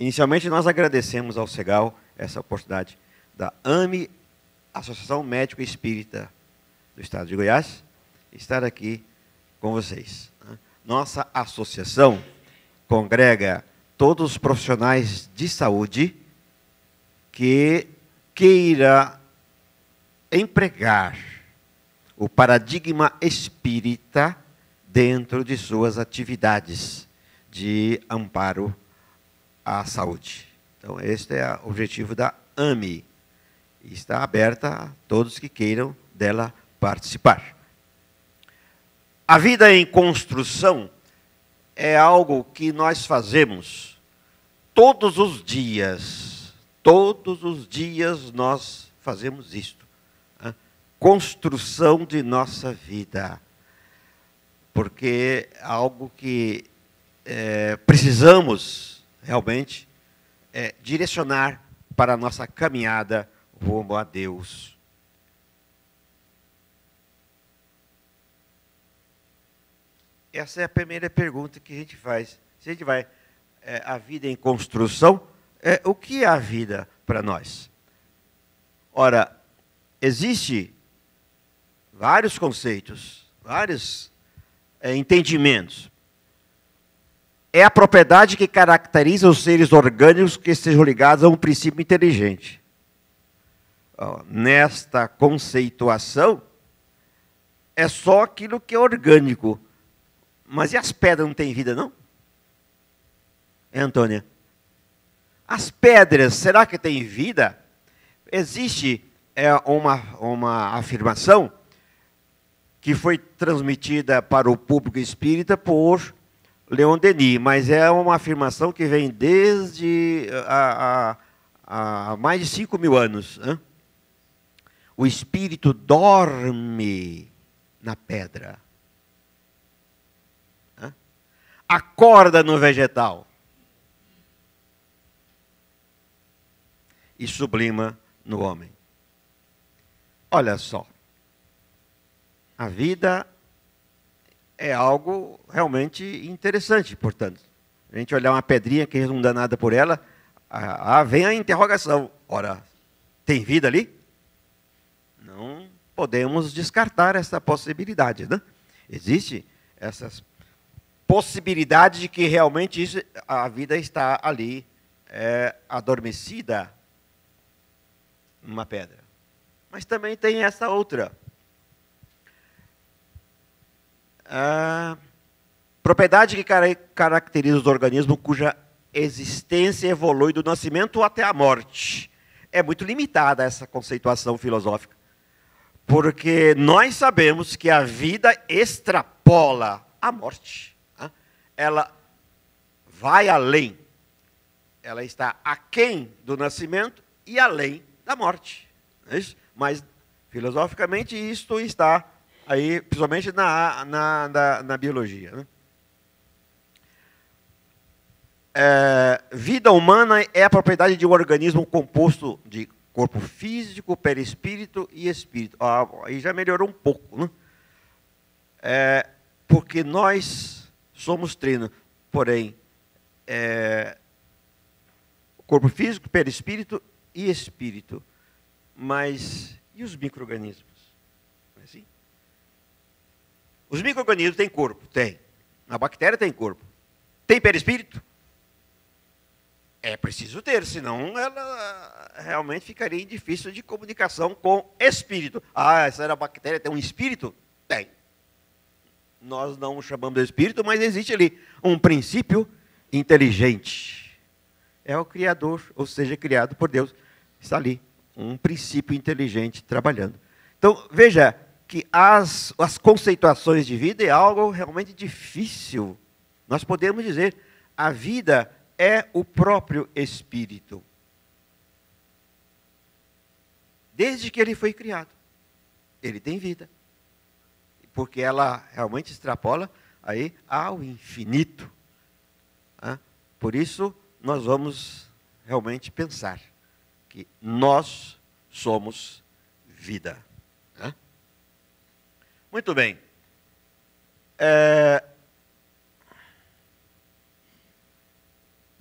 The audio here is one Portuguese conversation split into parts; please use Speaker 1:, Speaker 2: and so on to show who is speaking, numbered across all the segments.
Speaker 1: Inicialmente, nós agradecemos ao Segal essa oportunidade da AME, Associação Médico Espírita do Estado de Goiás, estar aqui com vocês. Nossa associação congrega todos os profissionais de saúde que queira empregar o paradigma espírita dentro de suas atividades de amparo à saúde. Então, este é o objetivo da AME. E está aberta a todos que queiram dela participar. A vida em construção é algo que nós fazemos todos os dias. Todos os dias nós fazemos isto. Construção de nossa vida. Porque é algo que precisamos realmente direcionar para a nossa caminhada rumo a Deus. Essa é a primeira pergunta que a gente faz. Se a gente vai, a vida em construção, o que é a vida para nós? Ora, existe vários conceitos, vários entendimentos. É a propriedade que caracteriza os seres orgânicos que estejam ligados a um princípio inteligente. Nesta conceituação, é só aquilo que é orgânico. Mas e as pedras não têm vida, não? Antônia? As pedras, será que têm vida? Existe uma afirmação que foi transmitida para o público espírita por Leon Denis, mas é uma afirmação que vem desde há mais de 5.000 anos. O espírito dorme na pedra. Acorda no vegetal. E sublima no homem. Olha só. A vida é algo realmente interessante, portanto. A gente olhar uma pedrinha que não dá nada por ela, vem a interrogação. Ora, tem vida ali? Não podemos descartar essa possibilidade, né? Existe essas possibilidades de que realmente a vida está ali, adormecida numa pedra. Mas também tem essa outra. A propriedade que caracteriza os organismos cuja existência evolui do nascimento até a morte. É muito limitada essa conceituação filosófica. Porque nós sabemos que a vida extrapola a morte. Ela vai além. Ela está aquém do nascimento e além da morte. Não é isso? Mas, filosoficamente, isto está aí, principalmente na biologia. Né? Vida humana é a propriedade de um organismo composto de corpo físico, perispírito e espírito. Aí já melhorou um pouco. Né? Porque nós somos trino, porém, corpo físico, perispírito e espírito. Mas, e os micro-organismos? Não é assim? Os micro-organismos têm corpo? Tem. A bactéria tem corpo. Tem perispírito? É preciso ter, senão ela realmente ficaria difícil de comunicação com espírito. Essa era a bactéria, tem um espírito? Tem. Nós não chamamos de espírito, mas existe ali um princípio inteligente. É o Criador, ou seja, criado por Deus. Está ali, um princípio inteligente trabalhando. Então, veja que as conceituações de vida é algo realmente difícil. Nós podemos dizer, a vida é o próprio Espírito. Desde que ele foi criado, ele tem vida. Porque ela realmente extrapola aí ao infinito. Por isso, nós vamos realmente pensar que nós somos vida. Muito bem.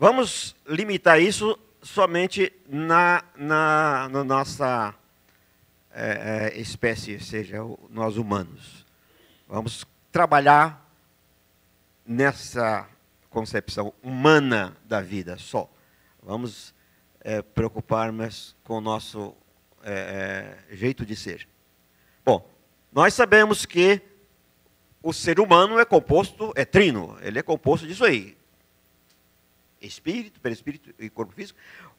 Speaker 1: Vamos limitar isso somente na nossa espécie, seja, nós humanos. Vamos trabalhar nessa concepção humana da vida só. Vamos preocupar-nos com o nosso jeito de ser. Bom, nós sabemos que o ser humano é trino, ele é composto disso aí. Espírito, perispírito e corpo físico.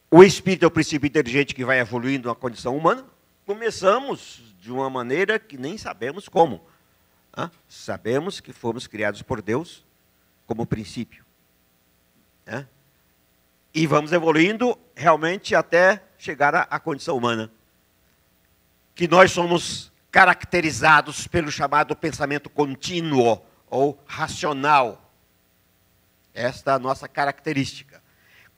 Speaker 1: O espírito é o princípio inteligente que vai evoluindo na condição humana. Começamos de uma maneira que nem sabemos como. Sabemos que fomos criados por Deus como princípio. E vamos evoluindo realmente até chegar à condição humana. Que nós somos caracterizados pelo chamado pensamento contínuo ou racional. Esta é a nossa característica.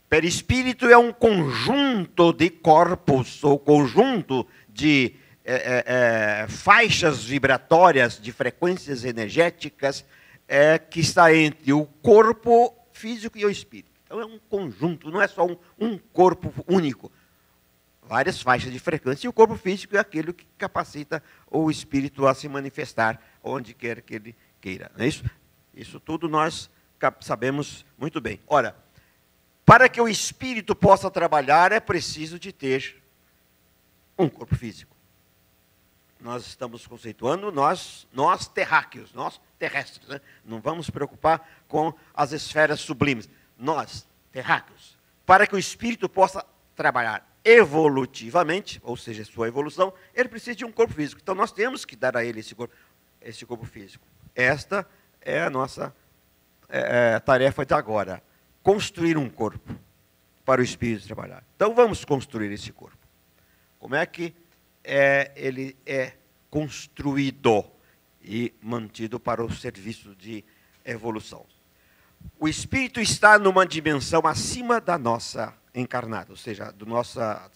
Speaker 1: Perispírito é um conjunto de corpos, ou conjunto de faixas vibratórias, de frequências energéticas, que está entre o corpo físico e o espírito. Então é um conjunto, não é só um corpo único. Várias faixas de frequência, e o corpo físico é aquele que capacita o espírito a se manifestar onde quer que ele queira. Não é isso? Isso tudo nós sabemos muito bem. Ora, para que o espírito possa trabalhar, é preciso de ter um corpo físico. Nós estamos conceituando nós terráqueos, nós terrestres. Né? Não vamos preocupar com as esferas sublimes. Nós, terráqueos. Para que o espírito possa trabalhar evolutivamente, ou seja, sua evolução, ele precisa de um corpo físico. Então, nós temos que dar a ele esse corpo físico. Esta é a nossa tarefa de agora. Construir um corpo para o espírito trabalhar. Então, vamos construir esse corpo. Como é que ele é construído e mantido para o serviço de evolução? O espírito está numa dimensão acima da nossa encarnada, ou seja, do nossa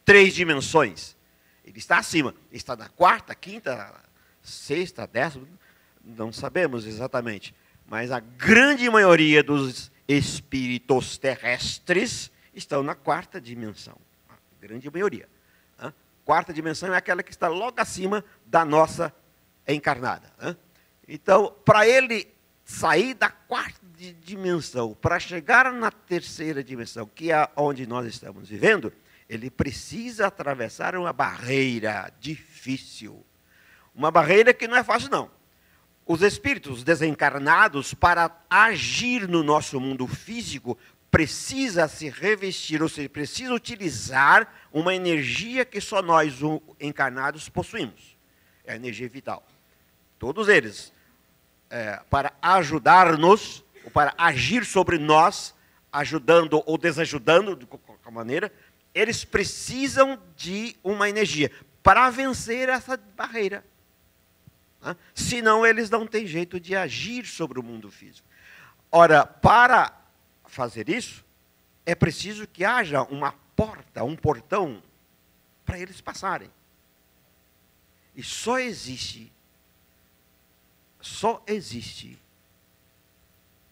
Speaker 1: 3 dimensões. Ele está acima. Ele está na 4ª, 5ª, 6ª, 10ª, não sabemos exatamente. Mas a grande maioria dos espíritos terrestres estão na 4ª dimensão. A grande maioria. A 4ª dimensão é aquela que está logo acima da nossa encarnada. Então, para ele sair da 4ª dimensão, para chegar na 3ª dimensão, que é onde nós estamos vivendo, ele precisa atravessar uma barreira difícil. Uma barreira que não é fácil, não. Os espíritos desencarnados, para agir no nosso mundo físico, precisa se revestir, ou seja, precisa utilizar uma energia que só nós, encarnados, possuímos. É a energia vital. Todos eles, para ajudar-nos, ou para agir sobre nós, ajudando ou desajudando, de qualquer maneira, eles precisam de uma energia para vencer essa barreira. Senão, eles não têm jeito de agir sobre o mundo físico. Ora, para fazer isso, é preciso que haja uma porta, um portão, para eles passarem. E só existe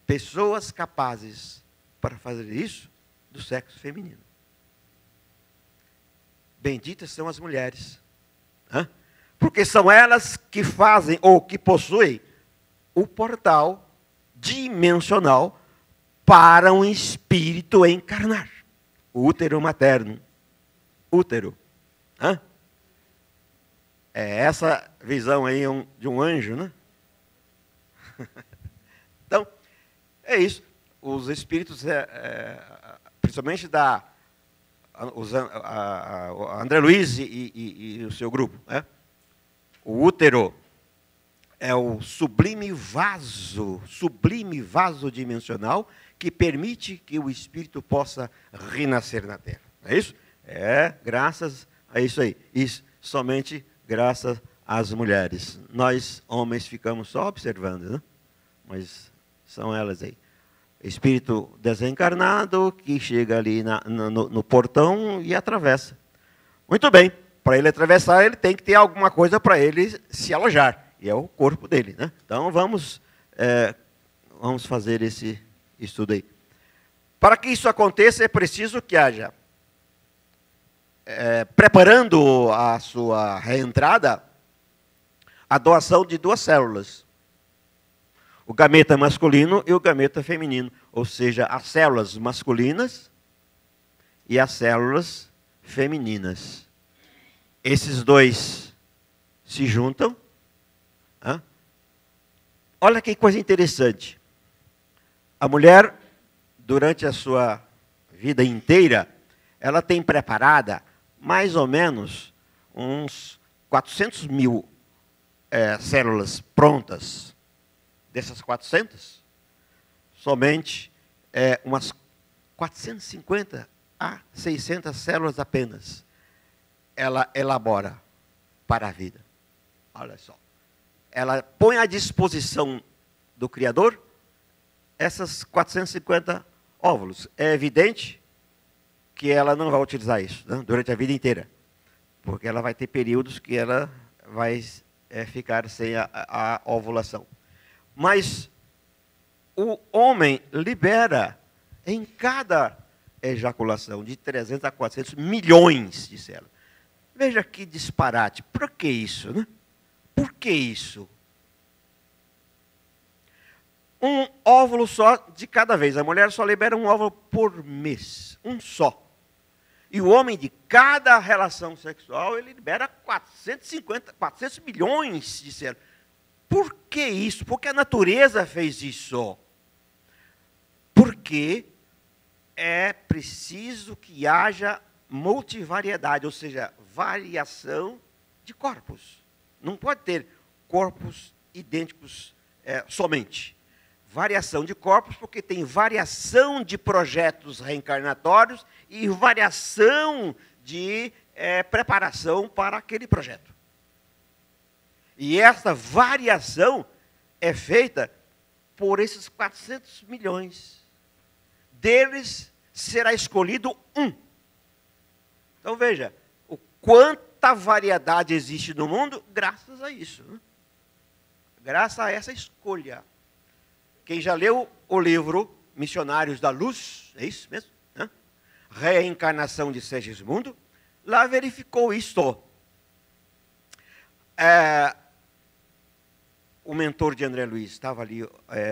Speaker 1: pessoas capazes para fazer isso do sexo feminino. Benditas são as mulheres. Porque são elas que fazem ou que possuem o portal dimensional para um espírito encarnar. O útero materno. Útero. É essa visão aí de um anjo, né? Então, é isso. Os espíritos, principalmente a André Luiz e o seu grupo, o útero é o sublime vaso dimensional que permite que o espírito possa renascer na Terra. É isso? Graças a isso aí. Isso somente graças às mulheres. Nós, homens, ficamos só observando, né? Mas são elas aí. Espírito desencarnado que chega ali no portão e atravessa. Muito bem. Para ele atravessar, ele tem que ter alguma coisa para ele se alojar. E é o corpo dele, né? Então, vamos fazer esse estudo aí. Para que isso aconteça, é preciso que haja, preparando a sua reentrada, a doação de duas células. O gameta masculino e o gameta feminino. Ou seja, as células masculinas e as células femininas. Esses dois se juntam. Olha que coisa interessante. A mulher, durante a sua vida inteira, ela tem preparada mais ou menos uns 400 mil células prontas. Dessas 400, somente umas 450 a 600 células apenas ela elabora para a vida. Olha só. Ela põe à disposição do Criador essas 450 óvulos. É evidente que ela não vai utilizar isso, né, durante a vida inteira, porque ela vai ter períodos que ela vai ficar sem a ovulação. Mas o homem libera em cada ejaculação de 300 a 400 milhões de células. Veja que disparate. Por que isso, né? Por que isso? Um óvulo só de cada vez. A mulher só libera um óvulo por mês. Um só. E o homem, de cada relação sexual, ele libera 400 milhões de células. Por que isso? Porque a natureza fez isso. Porque é preciso que haja multivariedade, ou seja, variação de corpos. Não pode ter corpos idênticos somente. Variação de corpos, porque tem variação de projetos reencarnatórios e variação de preparação para aquele projeto. E essa variação é feita por esses 400 milhões. Deles será escolhido um. Então veja, o quanta variedade existe no mundo graças a isso. Né? Graças a essa escolha. Quem já leu o livro Missionários da Luz, é isso mesmo? Né? Reencarnação de Segismundo, lá verificou isto. O mentor de André Luiz estava ali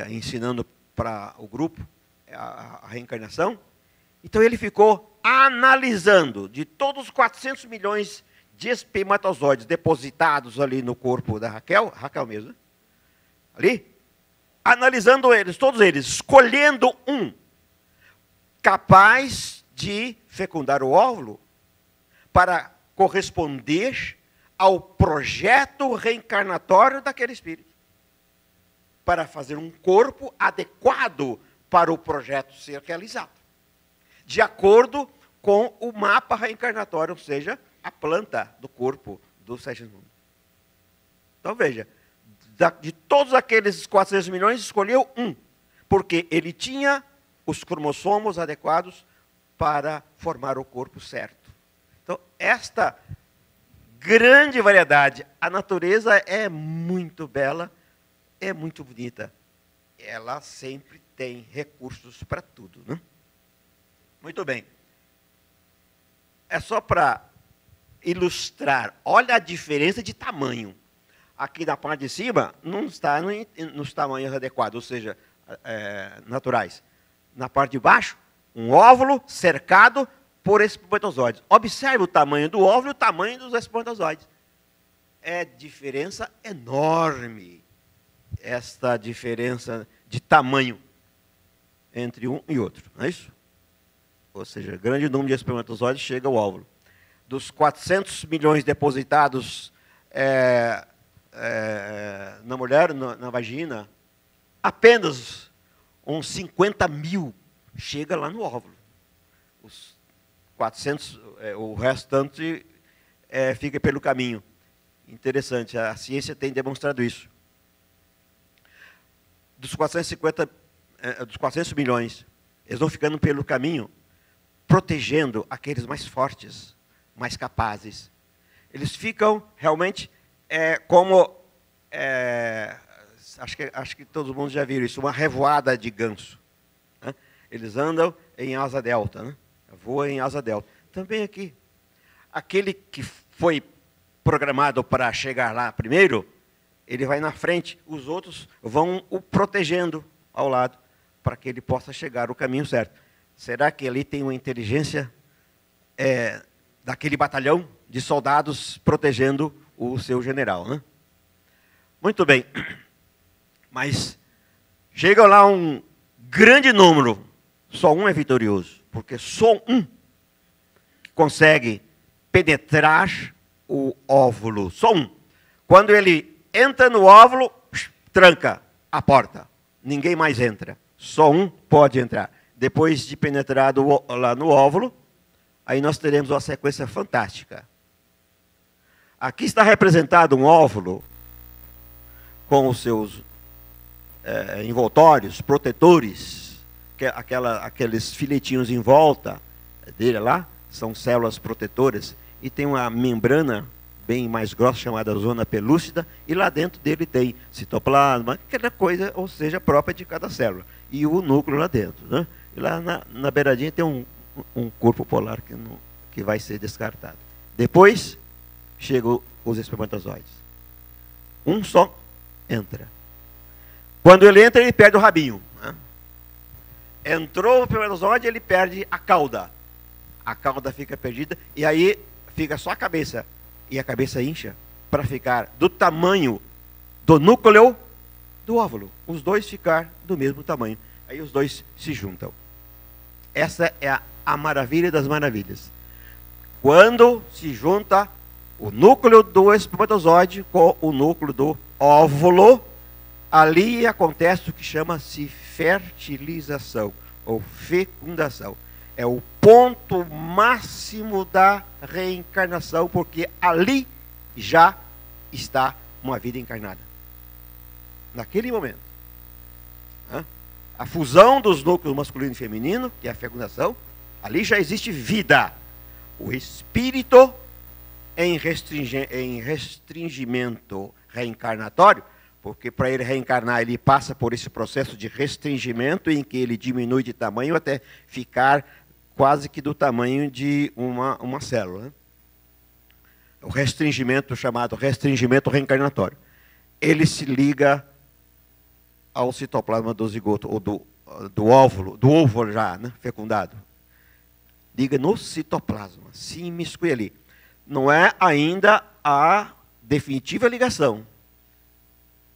Speaker 1: ensinando para o grupo a reencarnação. Então ele ficou analisando de todos os 400 milhões de espermatozoides depositados ali no corpo da Raquel mesmo, né? Ali, analisando eles, todos eles, escolhendo um capaz de fecundar o óvulo para corresponder ao projeto reencarnatório daquele espírito, para fazer um corpo adequado para o projeto ser realizado, de acordo com o mapa reencarnatório, ou seja, a planta do corpo do Segismundo. Então veja, de todos aqueles 400 milhões, escolheu um, porque ele tinha os cromossomos adequados para formar o corpo certo. Então, esta grande variedade, a natureza é muito bela, é muito bonita. Ela sempre tem recursos para tudo, né? Muito bem. É só para ilustrar. Olha a diferença de tamanho. Aqui na parte de cima, não está nos tamanhos adequados, ou seja, naturais. Na parte de baixo, um óvulo cercado por espermatozoides. Observe o tamanho do óvulo e o tamanho dos espermatozoides. É diferença enorme, esta diferença de tamanho entre um e outro, não é isso? Ou seja, grande número de espermatozoides chega ao óvulo. Dos 400 milhões depositados na mulher, na vagina, apenas uns 50 mil chega lá no óvulo. Os 400, o restante fica pelo caminho. Interessante, a ciência tem demonstrado isso. Dos 400 milhões, eles vão ficando pelo caminho, protegendo aqueles mais fortes, mais capazes. Eles ficam realmente como, acho que todo mundo já viu isso, uma revoada de ganso. Né? Eles andam em asa delta, né? Voam em asa delta. Também aqui. Aquele que foi programado para chegar lá primeiro, ele vai na frente, os outros vão o protegendo ao lado, para que ele possa chegar o caminho certo. Será que ali tem uma inteligência daquele batalhão de soldados protegendo o seu general, né? Muito bem. Mas chega lá um grande número, só um é vitorioso, porque só um consegue penetrar o óvulo, só um. Quando ele entra no óvulo, tranca a porta, ninguém mais entra, só um pode entrar. Depois de penetrado lá no óvulo, aí nós teremos uma sequência fantástica. Aqui está representado um óvulo com os seus envoltórios, protetores, aqueles filetinhos em volta dele lá, são células protetoras, e tem uma membrana bem mais grossa chamada zona pelúcida, e lá dentro dele tem citoplasma, aquela coisa, ou seja, própria de cada célula, e o núcleo lá dentro, né? E lá na beiradinha tem um corpo polar que vai ser descartado. Depois chegam os espermatozoides. Um só entra. Quando ele entra, ele perde o rabinho, né? Entrou o espermatozoide, ele perde a cauda. A cauda fica perdida, e aí fica só a cabeça. E a cabeça incha para ficar do tamanho do núcleo do óvulo. Os dois ficar do mesmo tamanho. Aí os dois se juntam. Essa é a maravilha das maravilhas. Quando se junta o núcleo do espermatozoide com o núcleo do óvulo, ali acontece o que chama-se fertilização ou fecundação. É o ponto máximo da reencarnação, porque ali já está uma vida encarnada. Naquele momento. A fusão dos núcleos masculino e feminino, que é a fecundação, ali já existe vida. O espírito em restringimento reencarnatório, porque para ele reencarnar, ele passa por esse processo de restringimento, em que ele diminui de tamanho até ficar quase que do tamanho de uma célula, né? O restringimento, chamado restringimento reencarnatório. Ele se liga ao citoplasma do zigoto, ou do óvulo já, né, fecundado. Liga no citoplasma, se imiscui ali. Não é ainda a definitiva ligação.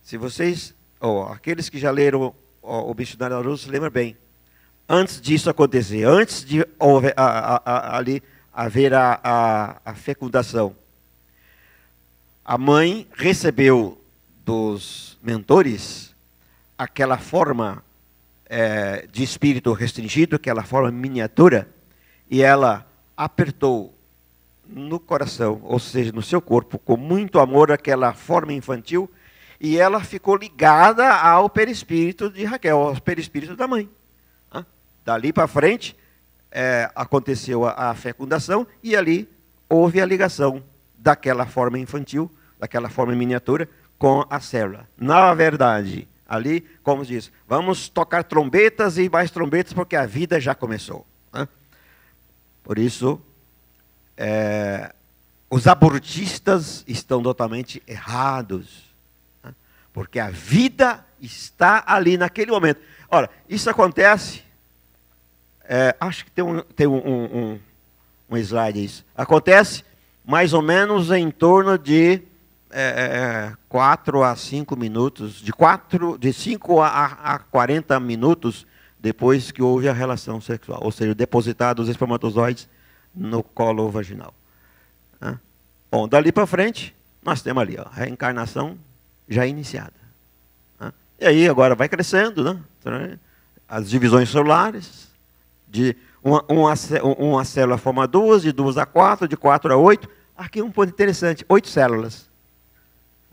Speaker 1: Se vocês, aqueles que já leram o Missionário da Luz, se lembram bem. Antes disso acontecer, antes de ali haver a fecundação, a mãe recebeu dos mentores aquela forma de espírito restringido, aquela forma miniatura, e ela apertou no coração, ou seja, no seu corpo, com muito amor, aquela forma infantil, e ela ficou ligada ao perispírito de Raquel, ao perispírito da mãe. Dali para frente, aconteceu a fecundação, e ali houve a ligação daquela forma infantil, daquela forma miniatura, com a célula. Na verdade, ali, como diz, vamos tocar trombetas e mais trombetas, porque a vida já começou. Por isso, os abortistas estão totalmente errados, porque a vida está ali naquele momento. Ora, isso acontece, acho que tem um slide isso. Acontece mais ou menos em torno de 4 a 5 minutos, de 5 a 40 minutos depois que houve a relação sexual, ou seja, depositado os espermatozoides no colo vaginal. Bom, dali para frente, nós temos ali a reencarnação já iniciada. E aí agora vai crescendo, né? As divisões celulares, de uma célula forma 2, de 2 a 4, de 4 a 8. Aqui um ponto interessante, 8 células.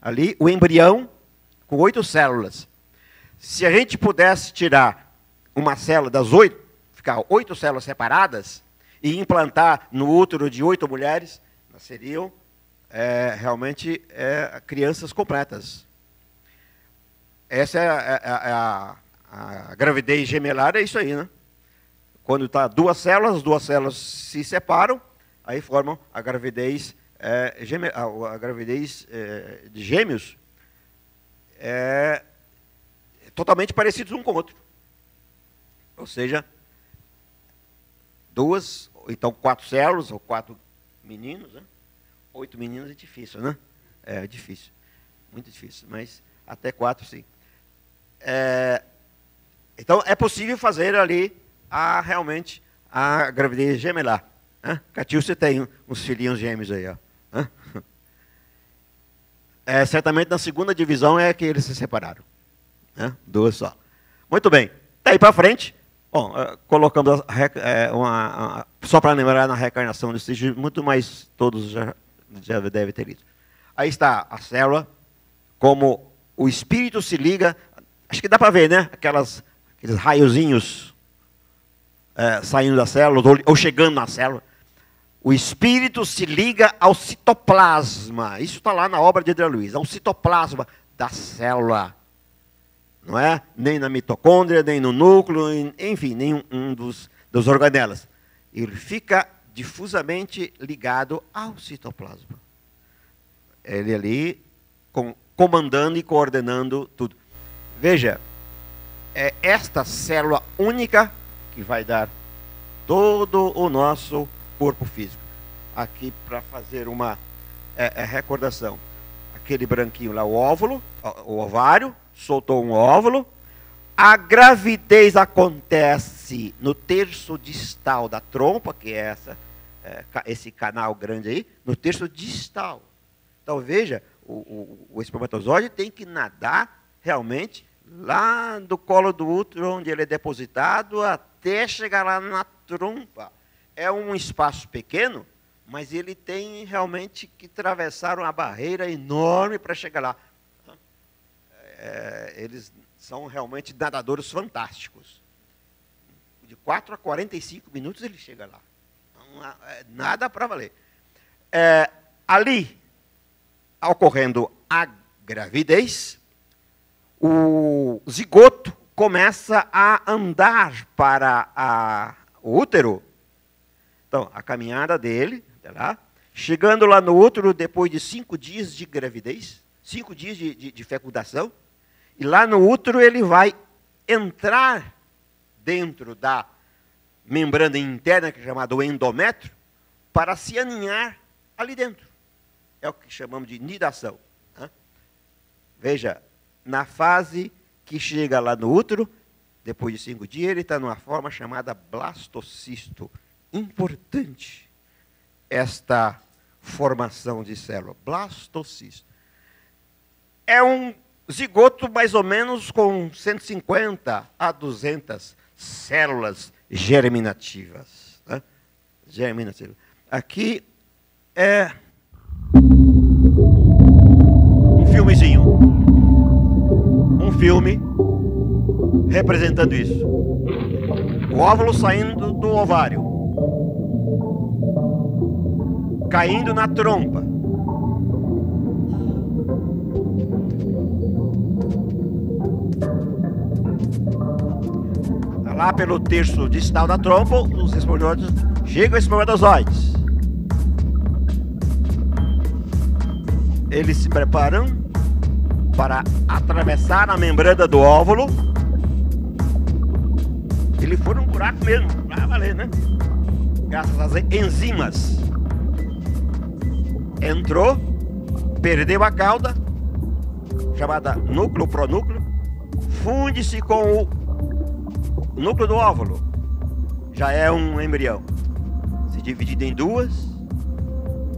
Speaker 1: Ali o embrião com 8 células. Se a gente pudesse tirar uma célula das 8, ficar 8 células separadas, e implantar no útero de 8 mulheres, seriam realmente crianças completas. Essa é a gravidez gemelar, é isso aí, né? quando está duas células, as duas células se separam, aí formam a gravidez, a gravidez de gêmeos, totalmente parecidos um com o outro. Ou seja, duas, então 4 células, ou 4 meninos, né? 8 meninos é difícil, né? É difícil, muito difícil, mas até 4 sim. Então é possível fazer ali realmente a gravidez gemelar. Né? Catil, você tem uns filhinhos gêmeos aí, ó. Certamente na segunda divisão é que eles se separaram. Né? 2 só. Muito bem. Daí para frente, bom, colocamos só para lembrar na reencarnação do Stige, muito mais todos já devem ter lido. Aí está a célula, como o espírito se liga, acho que dá para ver, né? Aqueles raiozinhos saindo da célula ou chegando na célula. O espírito se liga ao citoplasma. Isso está lá na obra de André Luiz. Ao citoplasma da célula. Não é? Nem na mitocôndria, nem no núcleo, enfim, nenhum dos organelas. Ele fica difusamente ligado ao citoplasma. Ele ali comandando e coordenando tudo. Veja, é esta célula única que vai dar todo o nosso corpo físico. Aqui, para fazer uma recordação. Aquele branquinho lá, o óvulo, o ovário, soltou um óvulo. A gravidez acontece no terço distal da trompa, que é esse canal grande aí, no terço distal. Então, veja, o espermatozoide tem que nadar realmente lá do colo do útero, onde ele é depositado, até chegar lá na trompa. É um espaço pequeno, mas ele tem realmente que atravessar uma barreira enorme para chegar lá. Eles são realmente nadadores fantásticos. De 4 a 45 minutos ele chega lá. Não, nada para valer. Ali, ocorrendo a gravidez, o zigoto começa a andar para o útero. Então, a caminhada dele, até lá, chegando lá no útero depois de 5 dias de gravidez, 5 dias de fecundação, e lá no útero ele vai entrar dentro da membrana interna, que é chamada endométrio, para se aninhar ali dentro. É o que chamamos de nidação. Né? Veja, na fase que chega lá no útero, depois de 5 dias, ele está numa forma chamada blastocisto. Importante esta formação de célula, blastocisto. É um zigoto mais ou menos com 150 a 200 células germinativas. Né? Germinativas. Aqui é um filmezinho. Um filme representando isso. O óvulo saindo do ovário. Caindo na trompa. Lá pelo terço distal da trompa, os espermatozoides chegam aos espermatozoides. Eles se preparam para atravessar a membrana do óvulo. Ele foi num buraco mesmo, vai valer, né? Graças às enzimas. Entrou, perdeu a cauda, chamada núcleo pronúcleo, funde-se com o núcleo do óvulo. Já é um embrião. Se dividido em 2,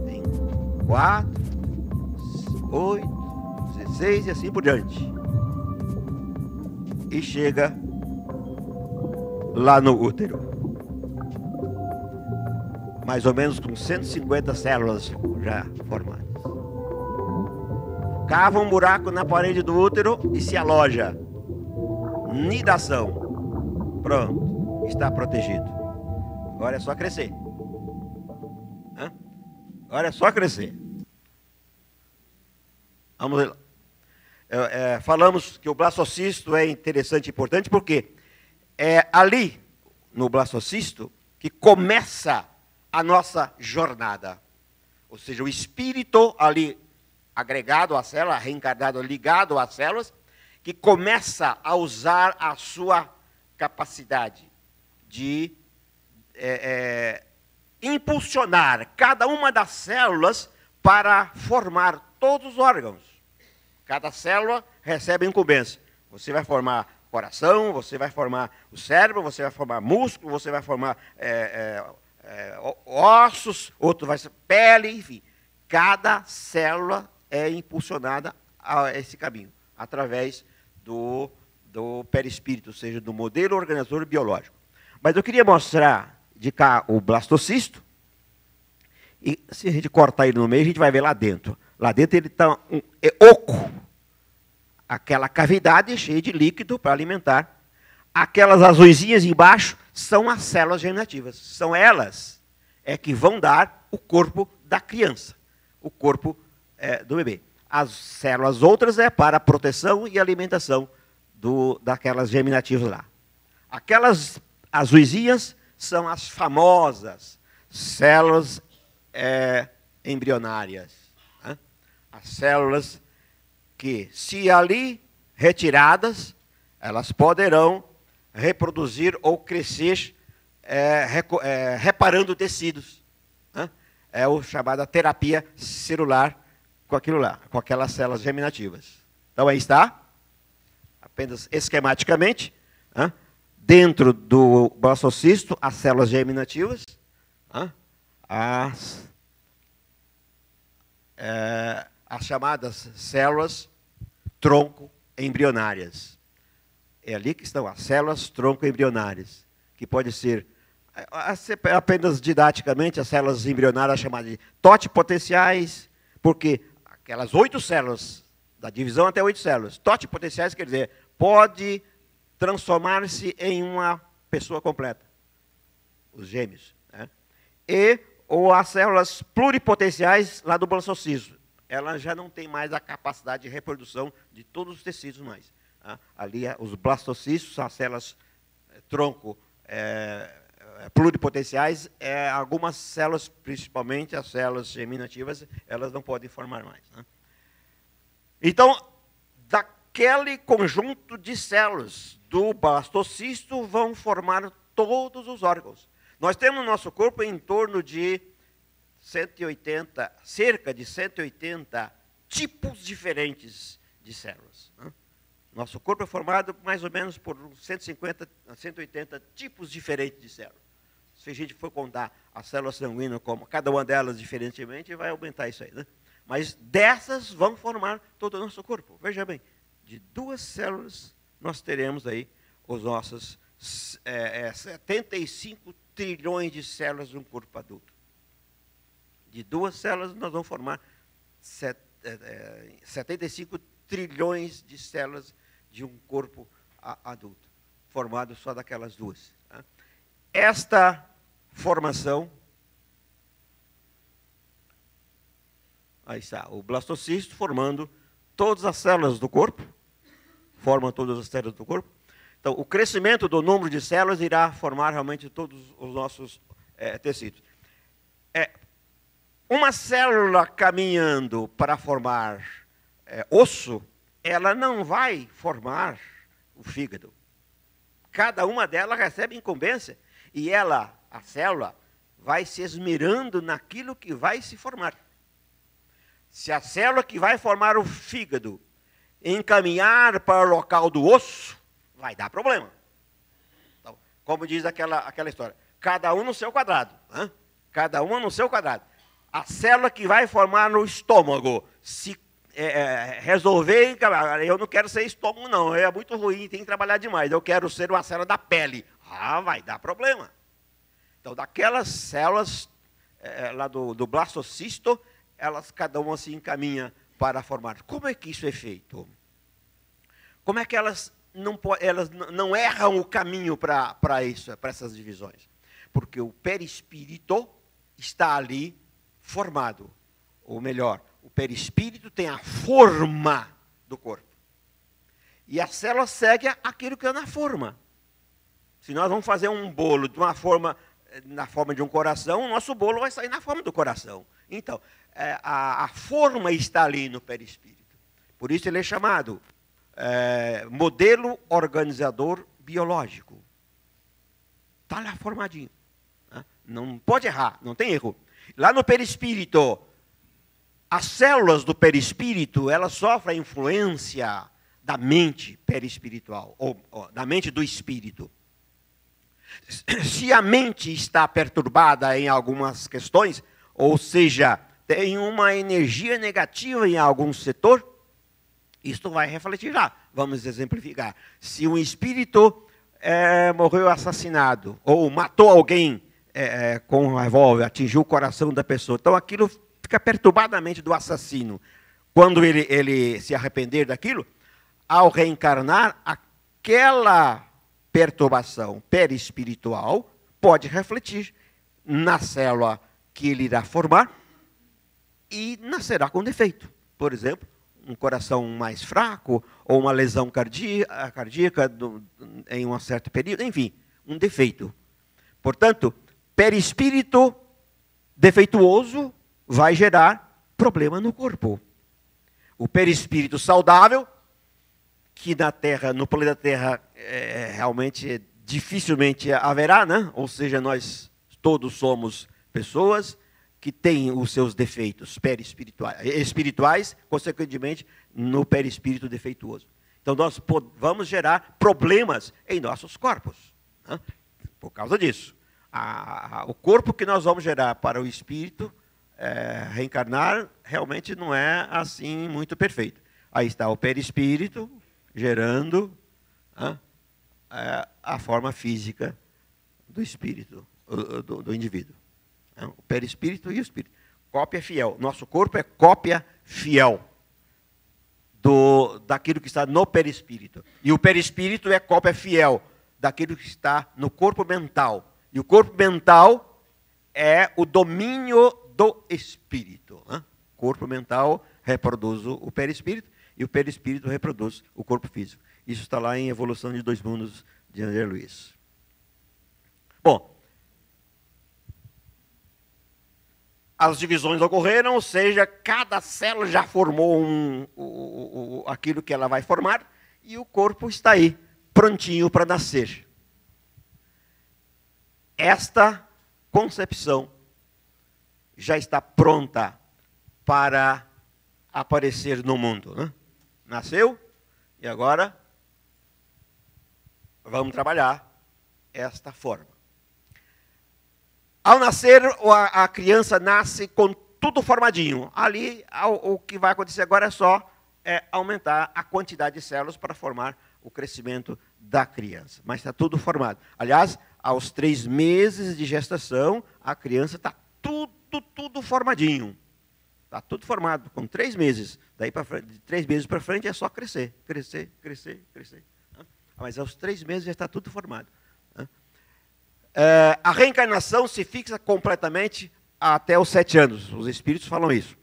Speaker 1: em 4, 8, 16 e assim por diante. E chega lá no útero. Mais ou menos com 150 células já formadas. Cava um buraco na parede do útero e se aloja. Nidação. Pronto, está protegido. Agora é só crescer. Agora é só crescer. Vamos lá. Falamos que o blastocisto é interessante e importante porque ali, no blastocisto que começa a nossa jornada. Ou seja, o espírito ali agregado à célula, reencarnado, ligado às células, que começa a usar a sua capacidade de impulsionar cada uma das células para formar todos os órgãos. Cada célula recebe incumbência. Você vai formar coração, você vai formar o cérebro, você vai formar músculo, você vai formar ossos, outro vai ser pele, enfim. Cada célula é impulsionada a esse caminho, através do perispírito, ou seja, do modelo organizador biológico. Mas eu queria mostrar de cá o blastocisto, e se a gente cortar ele no meio, a gente vai ver lá dentro. Lá dentro ele está oco, aquela cavidade cheia de líquido para alimentar. Aquelas azuisinhas embaixo são as células germinativas. São elas que vão dar o corpo da criança, o corpo do bebê. As células outras para a proteção e alimentação daquelas germinativas lá. Aquelas azuisinhas são as famosas células embrionárias. Né? As células que, se ali retiradas, elas poderão reproduzir ou crescer reparando tecidos. Né? É o chamada terapia celular com aquilo lá, com aquelas células germinativas. Então aí está, apenas esquematicamente, né? Dentro do blastocisto, as células germinativas, né? As chamadas células tronco embrionárias. É ali que estão as células tronco embrionárias, que pode ser, apenas didaticamente, as células embrionárias chamadas de totipotenciais, porque aquelas 8 células, da divisão até 8 células, totipotenciais quer dizer, pode transformar-se em uma pessoa completa, os gêmeos. Né? Ou as células pluripotenciais lá do blastocisto. Ela já não tem mais a capacidade de reprodução de todos os tecidos mais. Tá? Ali, os blastocistos, as células tronco pluripotenciais, algumas células, principalmente as células germinativas, elas não podem formar mais. Né? Então, daquele conjunto de células do blastocisto vão formar todos os órgãos. Nós temos no nosso corpo em torno de 180, cerca de 180 tipos diferentes de células. Né? Nosso corpo é formado mais ou menos por 150 a 180 tipos diferentes de células. Se a gente for contar as células sanguíneas, como cada uma delas diferentemente, vai aumentar isso aí. Né? Mas dessas vão formar todo o nosso corpo. Veja bem, de 2 células nós teremos aí os nossos 75 trilhões de células de um corpo adulto. De 2 células nós vamos formar 75 trilhões de células de um corpo adulto, formado só daquelas 2. Tá? Esta formação, aí está, o blastocisto formando todas as células do corpo, forma todas as células do corpo. Então, o crescimento do número de células irá formar realmente todos os nossos tecidos. Uma célula caminhando para formar osso, ela não vai formar o fígado. Cada uma delas recebe incumbência e a célula, vai se esmerando naquilo que vai se formar. Se a célula que vai formar o fígado encaminhar para o local do osso, vai dar problema. Então, como diz aquela história, cada um no seu quadrado. Né? Cada uma no seu quadrado. A célula que vai formar no estômago, se resolver, eu não quero ser estômago não, é muito ruim, tem que trabalhar demais, eu quero ser uma célula da pele. Vai dar problema. Então, daquelas células lá do blastocisto, elas cada uma se encaminha para formar. Como é que isso é feito? Como é que elas não erram o caminho para essas divisões? Porque o perispírito está ali formado. Ou melhor, o perispírito tem a forma do corpo. E a célula segue aquilo que é na forma. Se nós vamos fazer um bolo de uma forma, na forma de um coração, o nosso bolo vai sair na forma do coração. Então, a forma está ali no perispírito. Por isso ele é chamado modelo organizador biológico. Está lá formadinho. Né? Não pode errar, não tem erro. Lá no perispírito, as células do perispírito, elas sofrem a influência da mente perispiritual, ou da mente do espírito. Se a mente está perturbada em algumas questões, ou seja, tem uma energia negativa em algum setor, isto vai refletir lá. Vamos exemplificar. Se um espírito morreu assassinado, ou matou alguém com um revólver, atingiu o coração da pessoa, então aquilo fica perturbado na mente do assassino. Quando ele se arrepender daquilo, ao reencarnar, aquela perturbação perispiritual pode refletir na célula que ele irá formar e nascerá com defeito. Por exemplo, um coração mais fraco ou uma lesão cardíaca em um certo período, enfim, um defeito. Portanto, perispírito defeituoso vai gerar problema no corpo. O perispírito saudável, que na Terra, no planeta Terra, realmente dificilmente haverá, né? Ou seja, nós todos somos pessoas que têm os seus defeitos espirituais, consequentemente, no perispírito defeituoso. Então, nós vamos gerar problemas em nossos corpos, né? Por causa disso. O corpo que nós vamos gerar para o espírito reencarnar realmente não é assim muito perfeito. Aí está o perispírito gerando a forma física do espírito, do indivíduo. O perispírito e o espírito. Cópia fiel. Nosso corpo é cópia fiel daquilo que está no perispírito. E o perispírito é cópia fiel daquilo que está no corpo mental. E o corpo mental é o domínio do espírito. O corpo mental reproduz o perispírito e o perispírito reproduz o corpo físico. Isso está lá em Evolução de Dois Mundos, de André Luiz. Bom, as divisões ocorreram, ou seja, cada célula já formou aquilo que ela vai formar, e o corpo está aí, prontinho para nascer. Esta concepção já está pronta para aparecer no mundo, né? Nasceu, e agora vamos trabalhar esta forma. Ao nascer, a criança nasce com tudo formadinho. Ali, o que vai acontecer agora é só aumentar a quantidade de células para formar o crescimento da criança. Mas está tudo formado. Aliás, aos 3 meses de gestação, a criança está tudo formadinho. Está tudo formado, com 3 meses. Daí para frente, de 3 meses para frente é só crescer. Mas aos 3 meses já está tudo formado. A reencarnação se fixa completamente até os 7 anos. Os espíritos falam isso.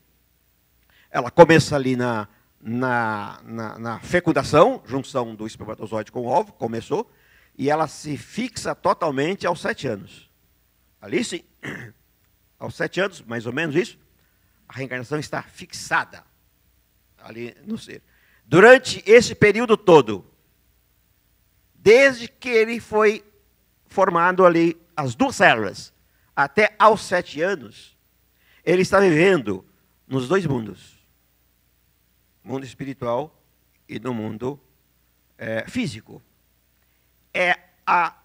Speaker 1: Ela começa ali na fecundação, junção do espermatozoide com o óvulo, começou, e ela se fixa totalmente aos 7 anos. Ali sim, aos 7 anos, mais ou menos isso, a reencarnação está fixada ali no ser. Durante esse período todo, desde que ele foi formado ali as 2 células, até aos 7 anos, ele está vivendo nos 2 mundos. Mundo espiritual e no mundo físico. É a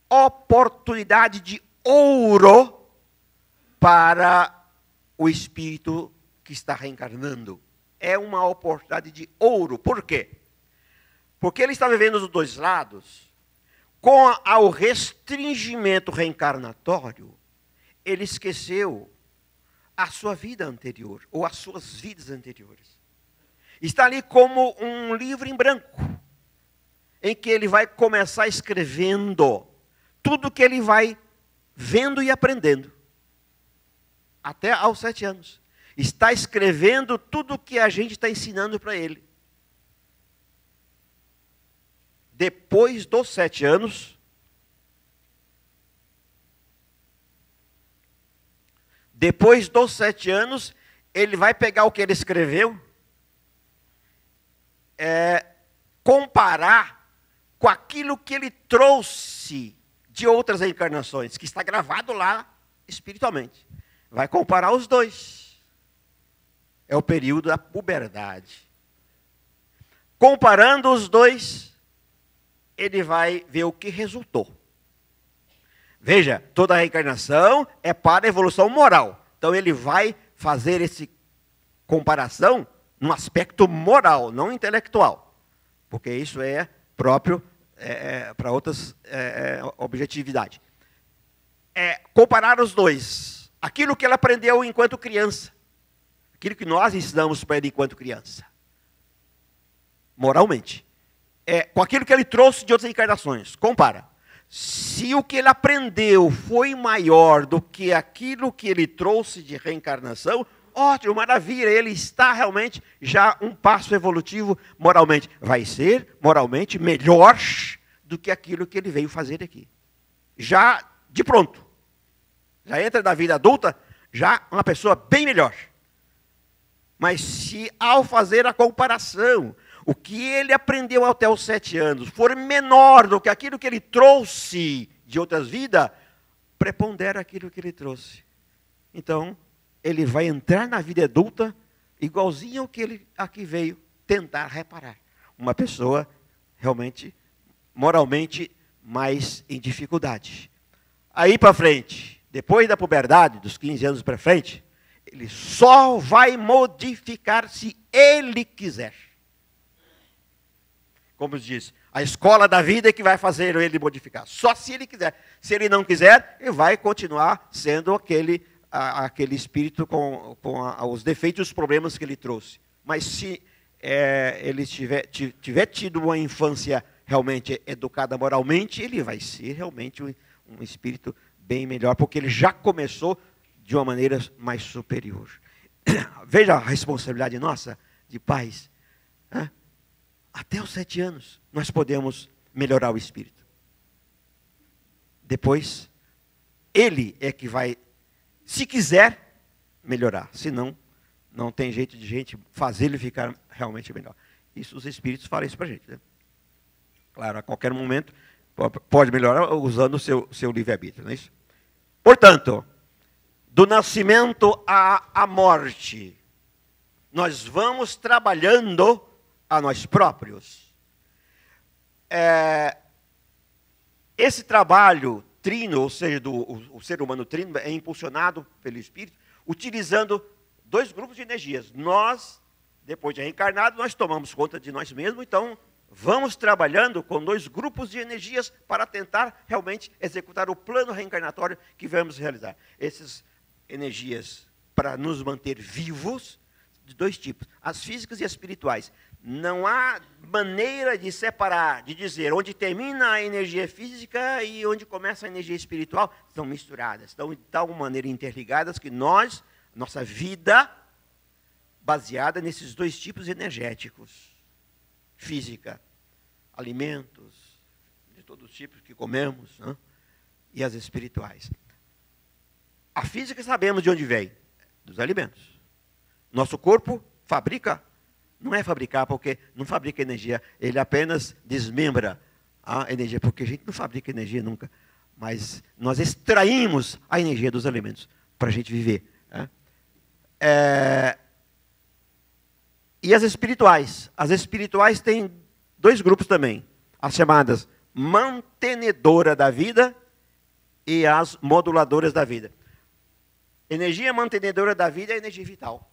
Speaker 1: oportunidade de ouro para o espírito que está reencarnando. É uma oportunidade de ouro. Por quê? Porque ele está vivendo dos 2 lados. Com o restringimento reencarnatório, ele esqueceu a sua vida anterior, ou as suas vidas anteriores. Está ali como um livro em branco, em que ele vai começar escrevendo tudo que ele vai vendo e aprendendo. Até aos 7 anos. Está escrevendo tudo que a gente está ensinando para ele. Depois dos 7 anos, Depois dos 7 anos, ele vai pegar o que ele escreveu, comparar com aquilo que ele trouxe de outras reencarnações, que está gravado lá espiritualmente. Vai comparar os dois. É o período da puberdade. Comparando os dois, ele vai ver o que resultou. Veja, toda reencarnação é para a evolução moral. Então ele vai fazer essa comparação num aspecto moral, não intelectual. Porque isso é próprio para outras objetividades. Comparar os dois. Aquilo que ele aprendeu enquanto criança. Aquilo que nós ensinamos para ele enquanto criança. Moralmente. Com aquilo que ele trouxe de outras encarnações. Compara. Se o que ele aprendeu foi maior do que aquilo que ele trouxe de reencarnação, ótimo, maravilha, ele está realmente já um passo evolutivo moralmente. Vai ser moralmente melhor do que aquilo que ele veio fazer aqui. Já de pronto. Já entra na vida adulta, já uma pessoa bem melhor. Mas se ao fazer a comparação, o que ele aprendeu até os 7 anos for menor do que aquilo que ele trouxe de outras vidas, prepondera aquilo que ele trouxe. Então, ele vai entrar na vida adulta igualzinho ao que ele aqui veio tentar reparar. Uma pessoa realmente, moralmente, mais em dificuldade. Aí para frente, depois da puberdade, dos 15 anos para frente, ele só vai modificar se ele quiser. Como diz, a escola da vida é que vai fazer ele modificar. Só se ele quiser. Se ele não quiser, ele vai continuar sendo aquele espírito com os defeitos e os problemas que ele trouxe. Mas se ele tiver tido uma infância realmente educada moralmente, ele vai ser realmente um espírito bem melhor, porque ele já começou de uma maneira mais superior. Veja a responsabilidade nossa de pais. Até os 7 anos, nós podemos melhorar o espírito. Depois, ele é que vai, se quiser, melhorar. Senão, não tem jeito de gente fazer ele ficar realmente melhor. Isso os espíritos falam isso para a gente. Né? Claro, a qualquer momento, pode melhorar usando o seu livre-arbítrio. Não é isso? Portanto, do nascimento à morte, nós vamos trabalhando a nós próprios. Esse trabalho trino, ou seja, o ser humano trino, é impulsionado pelo Espírito, utilizando 2 grupos de energias. Nós, depois de reencarnado, nós tomamos conta de nós mesmos, então vamos trabalhando com 2 grupos de energias para tentar realmente executar o plano reencarnatório que vamos realizar. Essas energias para nos manter vivos, de 2 tipos, as físicas e as espirituais. Não há maneira de separar, de dizer onde termina a energia física e onde começa a energia espiritual. Estão misturadas, estão de tal maneira interligadas que nossa vida, baseada nesses 2 tipos energéticos. Física, alimentos, de todos os tipos que comemos, né? E as espirituais. A física sabemos de onde vem, dos alimentos. Nosso corpo fabrica. Não é fabricar, porque não fabrica energia, ele apenas desmembra a energia, porque a gente não fabrica energia nunca. Mas nós extraímos a energia dos alimentos para a gente viver. Né? E as espirituais? As espirituais têm 2 grupos também. As chamadas mantenedora da vida e as moduladoras da vida. Energia mantenedora da vida é energia vital.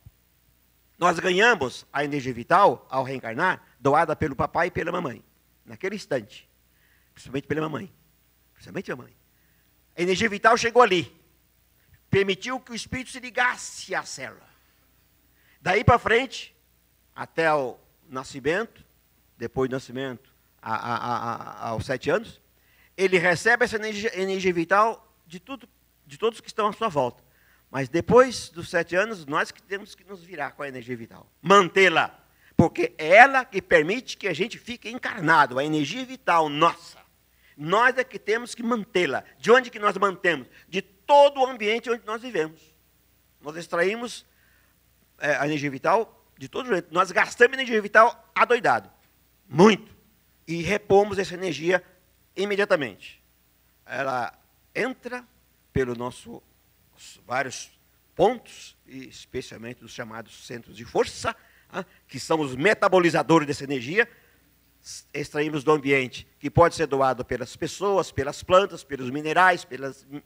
Speaker 1: Nós ganhamos a energia vital, ao reencarnar, doada pelo papai e pela mamãe. Naquele instante. Principalmente pela mamãe. Principalmente a mamãe. A energia vital chegou ali. Permitiu que o espírito se ligasse à célula. Daí para frente, até o nascimento, depois do nascimento, aos 7 anos, ele recebe essa energia vital de todos que estão à sua volta. Mas depois dos 7 anos, nós que temos que nos virar com a energia vital. Mantê-la. Porque é ela que permite que a gente fique encarnado. A energia vital nossa. Nós é que temos que mantê-la. De onde que nós mantemos? De todo o ambiente onde nós vivemos. Nós extraímos a energia vital de todo jeito. Nós gastamos energia vital adoidado. Muito. E repomos essa energia imediatamente. Ela entra pelos nossos vários pontos, e especialmente os chamados centros de força, que são os metabolizadores dessa energia. Extraímos do ambiente, que pode ser doado pelas pessoas, pelas plantas, pelos minerais,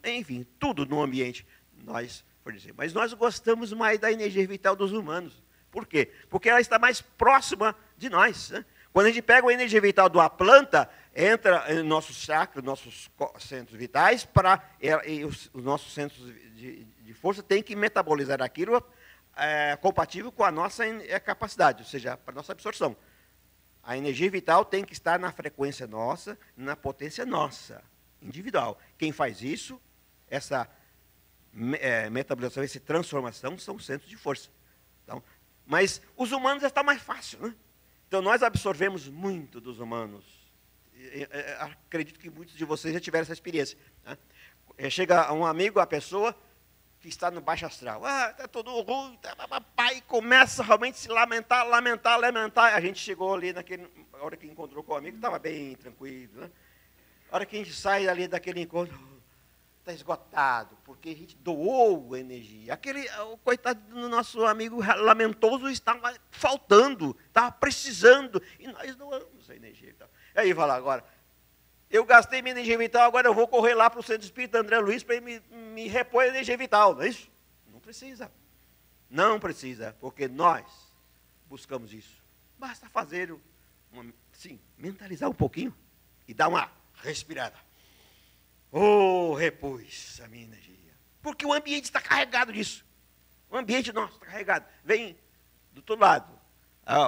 Speaker 1: enfim, tudo no ambiente nós fornecemos. Mas nós gostamos mais da energia vital dos humanos. Por quê? Porque ela está mais próxima de nós. Né? Quando a gente pega a energia vital de uma planta, entra em nossos chakras, nossos centros vitais, e os nossos centros de força têm que metabolizar aquilo compatível com a nossa capacidade, ou seja, para a nossa absorção. A energia vital tem que estar na frequência nossa, na potência nossa, individual. Quem faz isso, essa metabolização, essa transformação, são os centros de força. Então, mas os humanos já está mais fácil, né? Então, nós absorvemos muito dos humanos. Acredito que muitos de vocês já tiveram essa experiência. Né? Chega um amigo, a pessoa que está no baixo astral. Está tudo ruim, e começa realmente a se lamentar. A gente chegou ali, na hora que encontrou com o amigo, estava bem tranquilo. Né? A hora que a gente sai ali daquele encontro, está esgotado, porque a gente doou energia. O coitado do nosso amigo lamentoso estava faltando, estava precisando, e nós doamos a energia. Então. Aí fala agora, eu gastei minha energia vital, agora eu vou correr lá para o Centro Espírita André Luiz para ele me repor a energia vital, não é isso? Não precisa. Não precisa, porque nós buscamos isso. Basta fazer, mentalizar um pouquinho e dar uma respirada. Repus a minha energia. Porque o ambiente está carregado disso. O ambiente nosso está carregado. Vem do outro lado,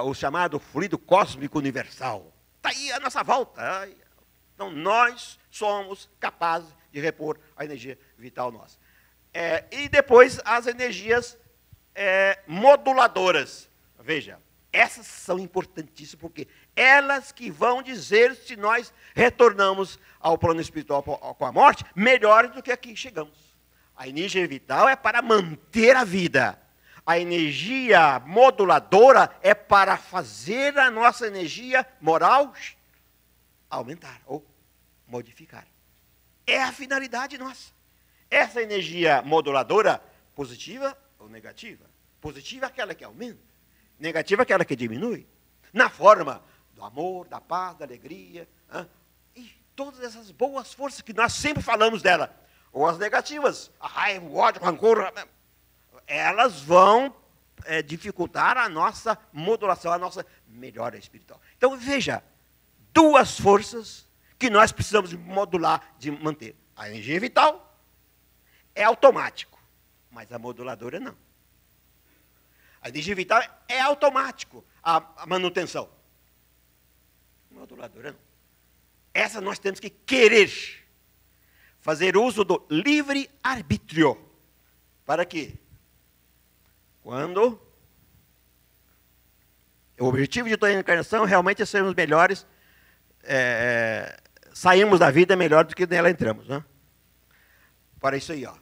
Speaker 1: o chamado fluido cósmico universal. Está aí à nossa volta. Então, nós somos capazes de repor a energia vital nossa. E depois, as energias moduladoras. Veja, essas são importantíssimas, porque elas que vão dizer se nós retornamos ao plano espiritual com a morte, melhores do que aqui chegamos. A energia vital é para manter a vida. A energia moduladora é para fazer a nossa energia moral aumentar ou modificar. É a finalidade nossa. Essa energia moduladora, positiva ou negativa? Positiva é aquela que aumenta. Negativa é aquela que diminui. Na forma do amor, da paz, da alegria. E todas essas boas forças que nós sempre falamos dela. Ou as negativas, a raiva, o ódio, o rancor. Elas vão dificultar a nossa modulação, a nossa melhora espiritual. Então, veja, duas forças que nós precisamos modular, de manter. A energia vital é automático, mas a moduladora não. A energia vital é automático, a manutenção. A moduladora não. Essa nós temos que querer fazer uso do livre-arbítrio. Para quê? Quando o objetivo de toda a encarnação realmente é sermos melhores, saímos da vida melhor do que nela entramos. Né? Para isso aí, ó.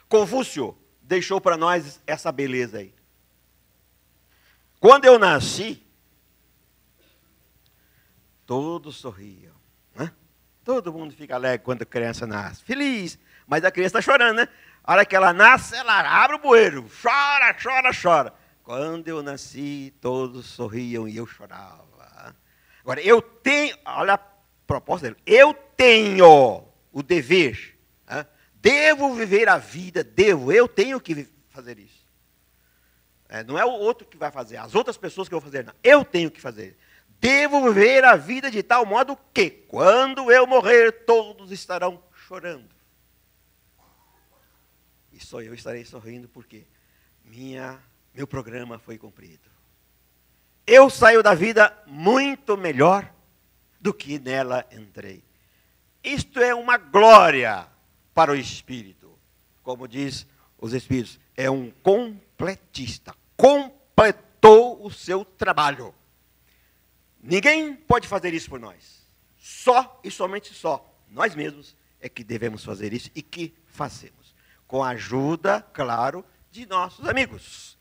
Speaker 1: Confúcio deixou para nós essa beleza aí. Quando eu nasci, todos sorriam. Né? Todo mundo fica alegre quando a criança nasce. Feliz. Mas a criança está chorando, né? A hora que ela nasce, ela abre o bueiro. Chora, chora, chora. Quando eu nasci, todos sorriam e eu chorava. Agora, eu tenho, olha a proposta dele, eu tenho o dever, devo viver a vida, eu tenho que fazer isso. Não é o outro que vai fazer, as outras pessoas que vão fazer, não. Eu tenho que fazer. Devo viver a vida de tal modo que, quando eu morrer, todos estarão chorando. E só eu estarei sorrindo porque meu programa foi cumprido. Eu saio da vida muito melhor do que nela entrei. Isto é uma glória para o espírito. Como diz os espíritos, é um completista. Completou o seu trabalho. Ninguém pode fazer isso por nós. Só e somente só nós mesmos é que devemos fazer isso e que fazemos. com a ajuda, claro, de nossos amigos.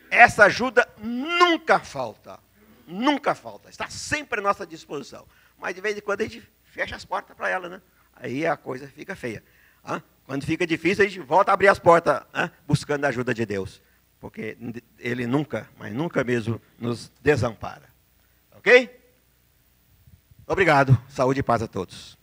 Speaker 1: Essa ajuda nunca falta. Nunca falta. Está sempre à nossa disposição. Mas de vez em quando a gente fecha as portas para ela, né? Aí a coisa fica feia. Quando fica difícil, a gente volta a abrir as portas, buscando a ajuda de Deus. Porque Ele nunca, mas nunca mesmo, nos desampara. Ok? Obrigado. Saúde e paz a todos.